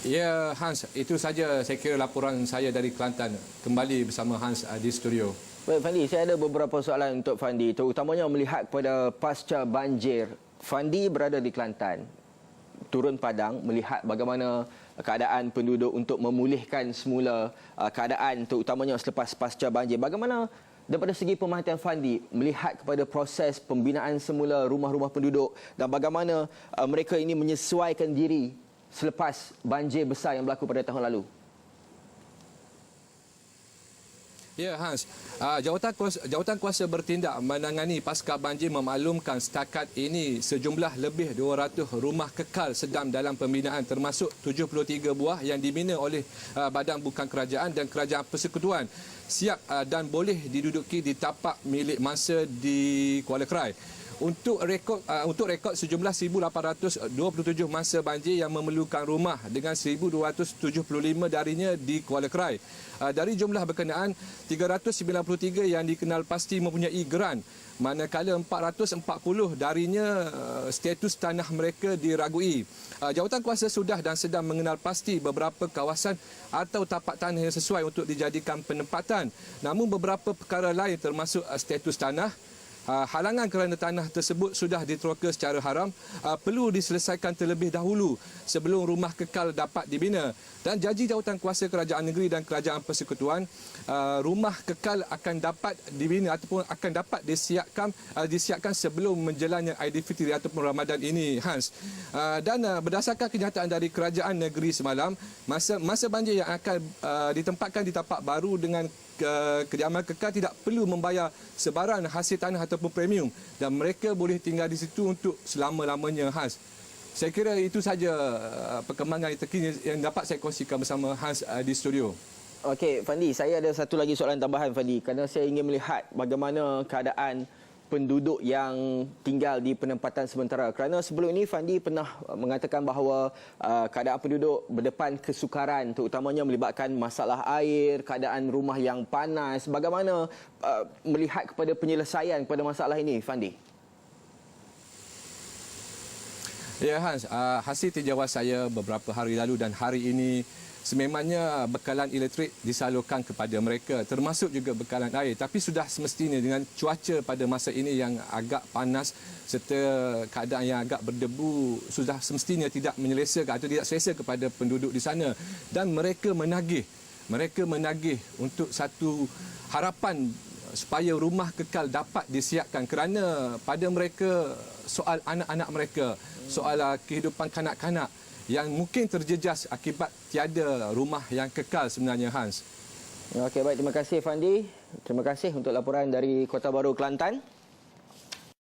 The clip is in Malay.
Ya, Hans, itu saja saya kira laporan saya dari Kelantan. Kembali bersama Hans di studio. Baik, Fandi, saya ada beberapa soalan untuk Fandi, terutamanya melihat kepada pasca banjir. Fandi berada di Kelantan, turun Padang, melihat bagaimana keadaan penduduk untuk memulihkan semula keadaan, terutamanya selepas pasca banjir. Bagaimana daripada segi pemerhatian Fandi melihat kepada proses pembinaan semula rumah-rumah penduduk dan bagaimana mereka ini menyesuaikan diri selepas banjir besar yang berlaku pada tahun lalu? Ya, Hans. Jawatan kuasa bertindak menangani pasca banjir memaklumkan setakat ini sejumlah lebih 200 rumah kekal sedang dalam pembinaan, termasuk 73 buah yang dibina oleh badan bukan kerajaan dan kerajaan persekutuan, siap dan boleh diduduki di tapak milik mangsa di Kuala Krai. Untuk rekod sejumlah 1,827 mangsa banjir yang memerlukan rumah dengan 1,275 darinya di Kuala Krai. Dari jumlah berkenaan, 393 yang dikenal pasti mempunyai geran, manakala 440 darinya status tanah mereka diragui. Jawatan kuasa sudah dan sedang mengenal pasti beberapa kawasan atau tapak tanah yang sesuai untuk dijadikan penempatan. Namun beberapa perkara lain termasuk status tanah, halangan kerana tanah tersebut sudah diteroka secara haram perlu diselesaikan terlebih dahulu sebelum rumah kekal dapat dibina. Dan janji jawatan kuasa kerajaan negeri dan kerajaan persekutuan, rumah kekal akan dapat dibina ataupun akan dapat disiapkan sebelum menjalannya Aidilfitri ataupun Ramadan ini, Hans. Dan berdasarkan kenyataan dari kerajaan negeri semalam, masa banjir yang akan ditempatkan di tapak baru dengan kediaman kekal tidak perlu membayar sebaran hasil tanah ataupun premium dan mereka boleh tinggal di situ untuk selama-lamanya, Hans. Saya kira itu saja perkembangan terkini yang dapat saya kongsikan bersama Hans di studio. Okey, Fandi, saya ada satu lagi soalan tambahan, Fandi, kerana saya ingin melihat bagaimana keadaan penduduk yang tinggal di penempatan sementara. Kerana sebelum ini Fandi pernah mengatakan bahawa keadaan penduduk berdepan kesukaran, terutamanya melibatkan masalah air, keadaan rumah yang panas. Bagaimana melihat kepada penyelesaian kepada masalah ini, Fandi? Ya, Hans, hasil tinjauan saya beberapa hari lalu dan hari ini, sememangnya bekalan elektrik disalurkan kepada mereka, termasuk juga bekalan air. Tapi sudah semestinya dengan cuaca pada masa ini yang agak panas serta keadaan yang agak berdebu, sudah semestinya tidak menyelesa atau tidak selesa kepada penduduk di sana. Dan mereka menagih untuk satu harapan supaya rumah kekal dapat disiapkan, kerana pada mereka soal anak-anak mereka, soal kehidupan kanak-kanak yang mungkin terjejas akibat tiada rumah yang kekal sebenarnya, Hans. Okey, baik, terima kasih Fandi. Terima kasih untuk laporan dari Kota Baru, Kelantan.